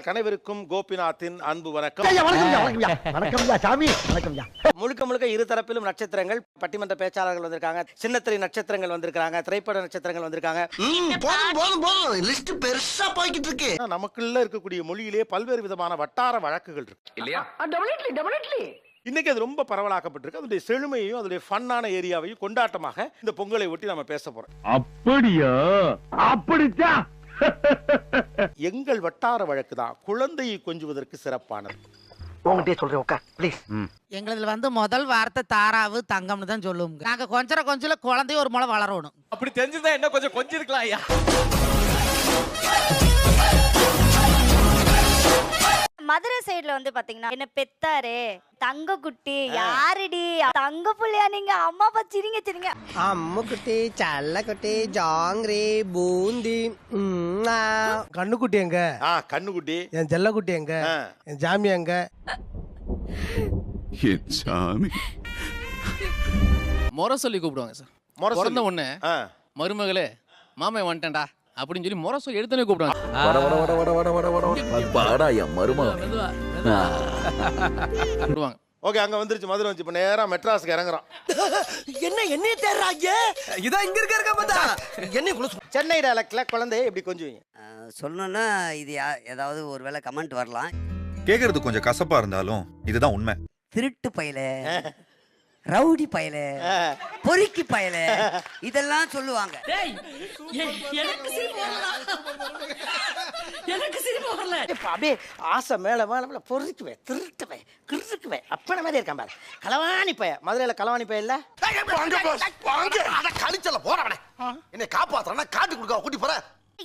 கனைவிருக்கும் கோபிநாத்தின் அன்பு வணக்கம். முழுக்க முழுக்க இரு தரப்பிலும் நட்சத்திரங்கள், பட்டிமன்ற பேச்சாளர்கள் வந்திருக்காங்க, சின்னத்திரை நட்சத்திரங்கள் வந்திருக்காங்க, திரைப்பட நட்சத்திரங்கள் வந்திருக்காங்க. நமக்குள்ள இருக்கக்கூடிய மொழியிலே பல்வேறு விதமான வட்டார வழக்குகள் இருக்கு இல்லையா? இன்னைக்கு அது ரொம்ப பரவலாக்கப்பட்டிருக்கு. அதனுடைய செழுமையையும் அதனுடைய ஃபன்னான ஏரியாவையும் கொண்டாட்டமாக இந்த பொங்கலை ஒட்டி நம்ம பேச போறோம். அப்படியா? அப்படிச்சா? எங்கள் வட்டார வழக்கு தான் குழந்தையை கொஞ்சுவதற்கு சிறப்பானது. எங்களதுல வந்து முதல் வார்த்தை தாராவு தங்கம்னு தான் சொல்லுவோம். நாங்க கொஞ்சம் குழந்தைய ஒரு முளை வளரணும். அப்படி தெரிஞ்சுதான் என்ன கொஞ்சம் கொஞ்சிருக்கலாம் ஐயா. மதுரை சைடுல வந்து பாத்தீங்கன்னா என்ன பெத்தாரு தங்க குட்டி யாருடி தங்க புள்ளையா நீங்க அம்மா அப்பா சிரிங்க அம்மு குட்டி சல்ல குட்டி ஜாங்கிரி பூந்தி கண்ணுக்குட்டி எங்க? கண்ணுக்குட்டி. என் செல்ல குட்டி எங்க? என் ஜாமி எங்க? சாமி முறை சொல்லி கூப்பிடுவாங்க சார். பிறந்த உடனே மருமகளே மாமே வந்துட்டேன்டா அப்படின்னு சொல்லி முறை சொல்லி எடுத்தனே கூப்பிடுவாங்க. ஓகே, அங்க வந்துருச்சு மதுரை வந்து. இப்ப நேரா மெட்ராஸ்க்கு இறங்குறோம். என்ன தேடுறாங்க? இதான் இங்க இருக்க பார்த்தா என்ன சென்னை டைலக்ட்ல குழந்தைய எப்படி கொஞ்சுவீங்க? சொல்லணும்னா இது ஏதாவது ஒரு வேளை கமெண்ட் வரலாம். கேக்குறது கொஞ்சம் கசப்பா இருந்தாலும் இதுதான் உண்மை. திருட்டு பயல, ரவுடி பயல, பொறுக்கி பயல இதெல்லாம் சொல்லுவாங்க. அப்படியே ஆசை மேல மேல பொறுக்குவேன், திருட்டுவேன், கிறுக்குவேன், அப்பன மாதிரி இருக்கான் பாரு. களவாணி பைய. மதுரையில களவாணி பைய இல்ல? என்னை காப்பாத்துறா காட்டு கொடுக்க கூட்டி போற.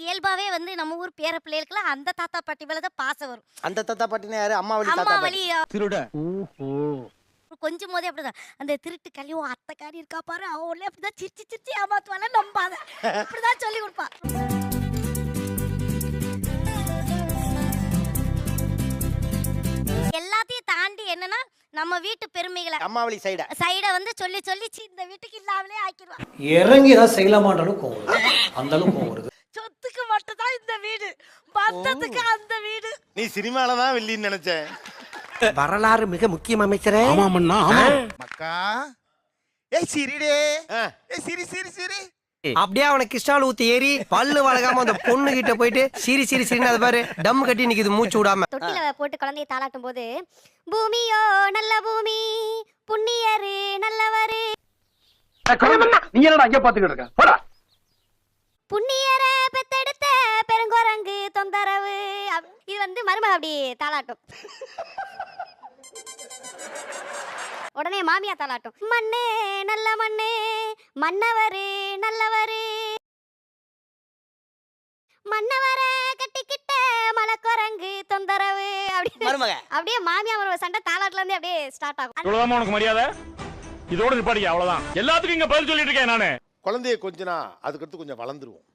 இயல்பாவே வந்து நம்ம ஊர் பேர பிள்ளைகளுக்கு அந்த தாத்தா பாட்டி மேலதான் பாசம் வரும். அந்த தாத்தா பாட்டினா யாரு? அம்மா வழி அம்மா தாத்தா வழி திருட. கொஞ்சம் போதே அப்படிதான் அந்த திருட்டு கழிவு அத்தைக்காரி இருக்கா பாரு அவளே அப்படிதான் சிரிச்சு ஏமாத்துவாங்க, நம்பாத அப்படிதான் சொல்லி கொடுப்பா. எல்லாத்தையும் தாண்டி என்னன்னா நம்ம வீட்டு பெருமைகளை அம்மா வழி சைட வந்து சொல்லி இந்த வீட்டுக்கு இல்லாமலே ஆக்கிடுவா. இறங்கி ஏதாவது செய்யலாமான்ற அளவுக்கு கோவம் வருது. அந்த அளவுக்கு கோவம் வருது. சொத்துக்கு மட்டும் தான் இந்த வீடு, பத்தத்துக்கு அந்த வீடு. நீ சினிமால தான் வெள்ளின்னு நினைச்சேன். வரலாறு மிக முக்கியம் அமைச்சரே. மக்கா ஏய் சிரிடே, ஏய் சிரி அப்படியே அவனை கிருஷ்ணால ஊத்தி ஏறி பல்லு வளகாம அந்த பொண்ணு கிட்ட போயிட்டு சிரி அது பாரு டம் கட்டி நிக்குது மூச்சு விடாம. தொட்டில போட்டு குழந்தையை தாளாட்டும் போது பூமியோ நல்ல பூமி புண்ணியரு நல்லவரு நீ என்னடா அங்க பாத்துக்கிட்டு இருக்க? போடா. புண்ணியர பெத்தெடுத்த பெருங்கோரங்கு தொந்தரவு. இது வந்து மருமக அப்படி தாளாட்டும். உடனே மாமியா தாளாட்டும். மண்ணே நல்ல மண்ணே மன்னவரே நல்லவரே மன்னவரை கட்டிக்கிட்ட மலக்குரங்கு தொந்தரவு. அப்படியே மாமியா மருமக சண்டை தாளாட்டுல இருந்து அப்படியே ஸ்டார்ட் ஆகும். இவ்வளவுதான் உனக்கு மரியாதை. இதோட நிப்பாட்டிக்க அவ்வளவுதான். எல்லாத்துக்கும் இங்க பதில் சொல்லிட்டு இருக்கேன் நானு. குழந்தைய கொஞ்சனா அதுக்கடுத்து கொஞ்சம் வளர்ந்துருவோம்.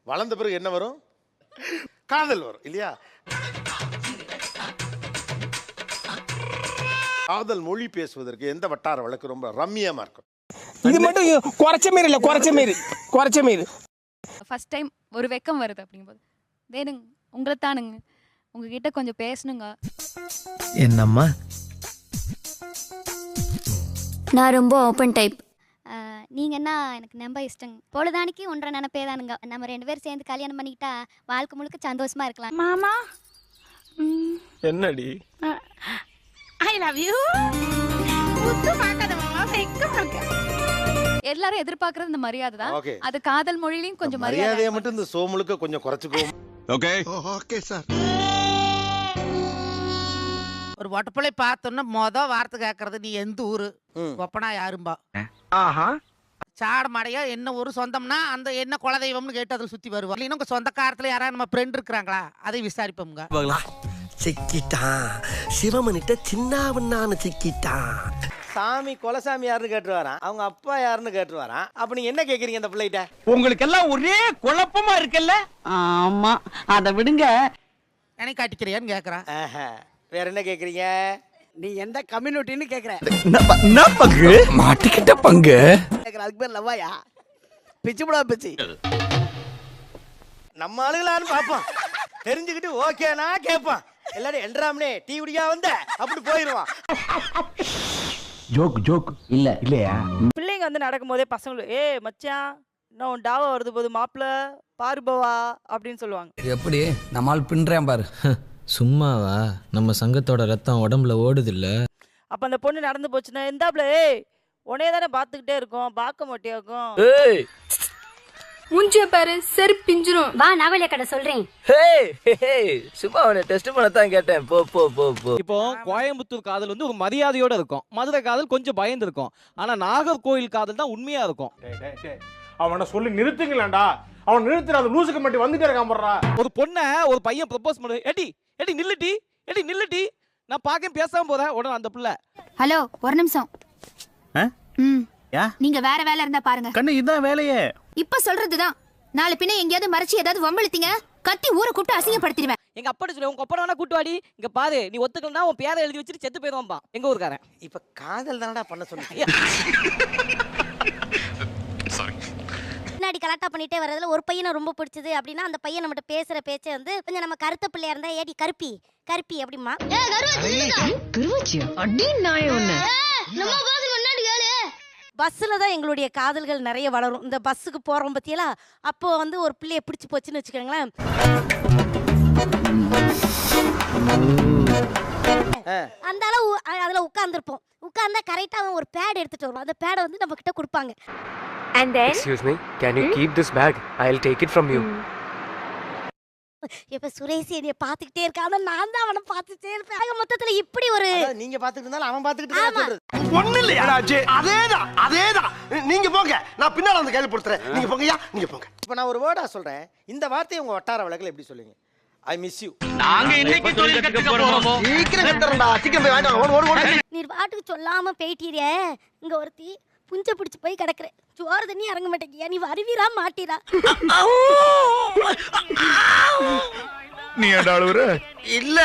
வளர்ந்த பிறகு என்ன வரும்? காதல் வரும் இல்லையா? காதல் மொழி பேசுவதற்கு எந்த வட்டார வழக்கு ரொம்ப ரம்மியமா இருக்கும்? இது மட்டும் குறைச்ச மீறி ஃபர்ஸ்ட் டைம் ஒரு வெக்கம் வருது அப்படிங்கும்போது வேணுங்க உங்களை தானுங்க உங்ககிட்ட கொஞ்சம் பேசணுங்க. என்னம்மா? நான் ரொம்ப ஓப்பன் டைப். நீங்க என்ன எனக்கு நம்ப இஷ்டங்க. பொழுதானிக்கு ஒன்றரை நினைப்பேதானுங்க. நம்ம 2 பேரும் சேர்ந்து கல்யாணம் பண்ணிக்கிட்டா வாழ்க்கை முழுக்க சந்தோஷமா இருக்கலாம். மாமா என்னடி? I love you. எல்லாரும் எதிர்பார்க்கறது இந்த மரியாதை தான். அது காதல் மொழியிலையும் கொஞ்சம் மரியாதையை மட்டும் இந்த சோ முழுக்க கொஞ்சம் குறைச்சுக்குவோம். Okay sir. ஒரு ஒட்டப்பிள்ளை பார்த்தோன்னா மொதல் வார்த்தை கேட்கறது நீ எந்த ஊரு ஒப்பனா யாரும்பா. சாட மாடையா என்ன ஒரு சொந்தம்னா அந்த என்ன குலதெய்வம்னு கேட்டு அதில் சுத்தி வருவா. இல்லைன்னா உங்க சொந்தக்காரத்துல யாராவது நம்ம ஃப்ரெண்ட் இருக்கிறாங்களா அதை விசாரிப்போம்ங்க. சிக்கிட்டான் சிவமணிட்ட சின்னாவண்ணான்னு சிக்கிட்டான். சாமி கொலசாமி யாருன்னு கேட்டுருவாரான், அவங்க அப்பா யாருன்னு கேட்டுருவாரான். அப்ப நீங்க என்ன கேக்குறீங்க இந்த பிள்ளைகிட்ட? உங்களுக்கு எல்லாம் ஒரே குழப்பமா இருக்குல்ல? ஆமா, அதை விடுங்க. எனக்கு காட்டிக்கிறியான்னு கேக்குறான். வேற என்ன கேக்குறீங்க? நீ எந்த கம்யூனிட்டின்னு கேக்குற? பங்கு மாட்டிக்கிட்ட பங்கு அதுக்கு பேர் லவ்வாயா? பிச்சு போடா பிச்சு. நம்ம ஆளுங்களான்னு பாப்போம், தெரிஞ்சுக்கிட்டு ஓகேனா கேட்பான். எல்லாரும் என்றாமனே டீ குடிக்கா வந்த அப்படி போயிருவான். ஜோக் இல்ல இல்லையா? பிள்ளைங்க வந்து நடக்கும் போதே பசங்களுக்கு மச்சான் நான் டாவா வருது போது மாப்பிள்ள பாருபவா அப்படின்னு சொல்லுவாங்க. எப்படி நம்மால் பின்றேன் பாரு. சும்மாவா? நம்ம சங்கத்தோட ரத்தம் உடம்புல ஓடுது இல்ல. அப்ப அந்த பொண்ணு நடந்து போச்சுன்னா இந்தாப்ல உனையே தானே பாத்துக்கிட்டே இருக்கோம் பார்க்க மாட்டியாக்கும். மூஞ்சிய பாரு சரி பிஞ்சிரும். வா நவலிய கடை சொல்றேன். சும்மா அவனை டெஸ்ட் பண்ணத்தான் கேட்டேன். போ போ போ போ. இப்போ கோயம்புத்தூர் காதல் வந்து ஒரு மரியாதையோட இருக்கும், மதுரை காதல் கொஞ்சம் பயந்து இருக்கும், ஆனா நாகர்கோயில் காதல் தான் உண்மையா இருக்கும். அவனை சொல்லி நிறுத்துங்களேன்டா. அவன் நிறுத்துற அந்த லூசுக்கு மட்டும் வந்துட்டே இருக்கான் போடுறா. ஒரு பொண்ணை ஒரு பையன் ப்ரப்போஸ் பண்ணு, ஏடி நில்லுடி நான் பாக்க பேசாம போறேன். உடனே அந்த பிள்ளை ஹலோ ஒரு நிமிஷம். நீங்க வேற வேலை இருந்தா பாருங்க. கண்ணு இதான் வேலையே. இப்ப சொல்றதுதான். நாளை பின்ன எங்கேயாவது மறைச்சு ஏதாவது வம்பளுத்தீங்க கத்தி ஊரை கூப்பிட்டு அசிங்கப்படுத்திடுவேன். எங்க அப்பா சொல்லி உங்க அப்பா வேணா கூட்டுவாடி. இங்க பாரு நீ ஒத்துக்கலன்னா உன் பேரை எழுதி வச்சுட்டு செத்து போயிருவான்பா எங்க ஊருக்காரன். இப்ப காதல் தானடா பண்ண சொன்னீங்க. முன்னாடி கலாட்டா பண்ணிட்டே வரதுல ஒரு பையனை ரொம்ப பிடிச்சது அப்படின்னா அந்த பையன் நம்மகிட்ட பேசுற பேச்சை வந்து கொஞ்சம் நம்ம கருத்த பிள்ளையா இருந்தா ஏடி கருப்பி கருப்பி அப்படிமா. பஸ்ஸில் தான் எங்களுடைய காதல்கள் நிறைய வளரும். இந்த பஸ்ஸுக்கு போகிறோம் பற்றியெல்லாம் அப்போ வந்து ஒரு பிள்ளைய பிடிச்சி போச்சுன்னு வச்சுக்கோங்களேன். அந்த அளவு அதில் உட்காந்துருப்போம். உட்கார்ந்தா கரெக்டாக அவன் ஒரு பேட் எடுத்துட்டு வருவான். அந்த பேடை வந்து நம்ம கிட்ட கொடுப்பாங்க. And then Excuse me, can you keep this bag? I'll take it from you. இப்ப சுரேஷ் என்னைய பாத்துக்கிட்டே இருக்கான். நான் தான் அவனை பார்த்துட்டே இருப்பேன். ஆக மொத்தத்துல இப்படி ஒரு நீங்க பாத்துக்கிட்டு இருந்தாலும் அவன் பாத்துக்கிட்டு தான் சொல்றது. ஒண்ணு இல்லையா? அதேதான். நீங்க போங்க. நான் பின்னால வந்து கையில கொடுத்துறேன். நீங்க போங்கயா, நீங்க போங்க. இப்ப நான் ஒரு வேர்டா சொல்றேன். இந்த வார்த்தையை உங்க வட்டார வழக்குல எப்படி சொல்லுவீங்க? I miss you. நாங்க இன்னைக்கு தொழில் கத்துக்க போறோம். சீக்கிரம் கத்துறடா. சீக்கிரம் போய் வாங்க. ஓடு. நீ பாட்டுக்கு சொல்லாம போயிட்டீரே. இங்க ஒருத்தி புஞ்ச பிடிச்சு போய் கிடக்குறேன். சோறு தண்ணி இறங்க மாட்டேங்கியா. நீ வருவீரா மாட்டீரா? நீ ஏடாளுற? இல்ல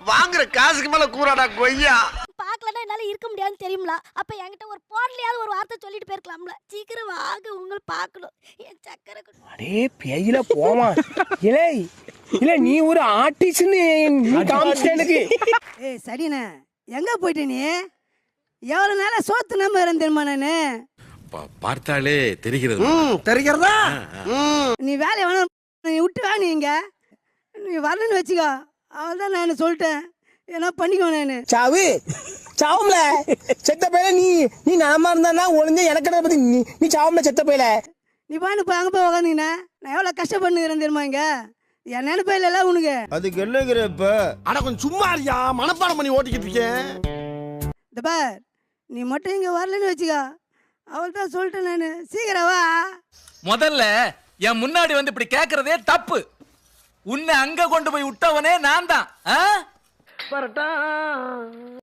வாங்குற காசுக்கு மேல கூறாடா கொய்யா. பாக்கலன்னா என்னால இருக்க முடியாதுன்னு தெரியுங்களா? அப்ப என்கிட்ட ஒரு போன்லயாவது ஒரு வார்த்தை சொல்லிட்டு போயிருக்கலாம்ல. சீக்கிரம் வாங்க உங்களை பார்க்கணும். என் சக்கரை அடே பேயில போமா. இல்ல நீ ஒரு ஆர்டிஸ்ட்னு காமிச்சேனுக்கு. சரிண்ணே எங்க போயிட்ட நீ? எவ்வளவு நாளா சோத்து நம்ம இருந்தேன்மா நானு. பார்த்தாலே தெரிகிறது. தெரிகிறதா? நீ வேலையை வேணா நீ விட்டு வா. நீங்க நீ வரலன்னு வச்சுக்கோ. அவள் தான் நான் சொல்லிட்டேன். என்ன பண்ணிக்கோ நானு. சாவும்ல செத்த பையல நீ நாம இருந்தா ஒளிஞ்ச எனக்கு பத்தி நீ சாவும்ல செத்த பையல. நீ பாட்டு போய் அங்கே போய் உக்காந்தீங்கன்னா நான் எவ்வளோ கஷ்டப்பட்டு இருந்தேருமா இங்க. என் நினைப்பே இல்லைல்ல உனக்கு. அதுக்கு என்னங்கிற இப்ப? ஆனா கொஞ்சம் சும்மா இருக்கியா? மனப்பாடம் பண்ணி ஓட்டிக்கிட்டு இருக்கேன். இந்த பார் நீ மட்டும் இங்க வரலன்னு வச்சுக்கோ. அவள் தான் சொல்லிட்டேன் நானு. சீக்கிரம் வா. முதல்ல என் முன்னாடி வந்து இப்படி கேக்குறதே தப்பு. உன்னை அங்க கொண்டு போய் விட்டவனே நான் தான்.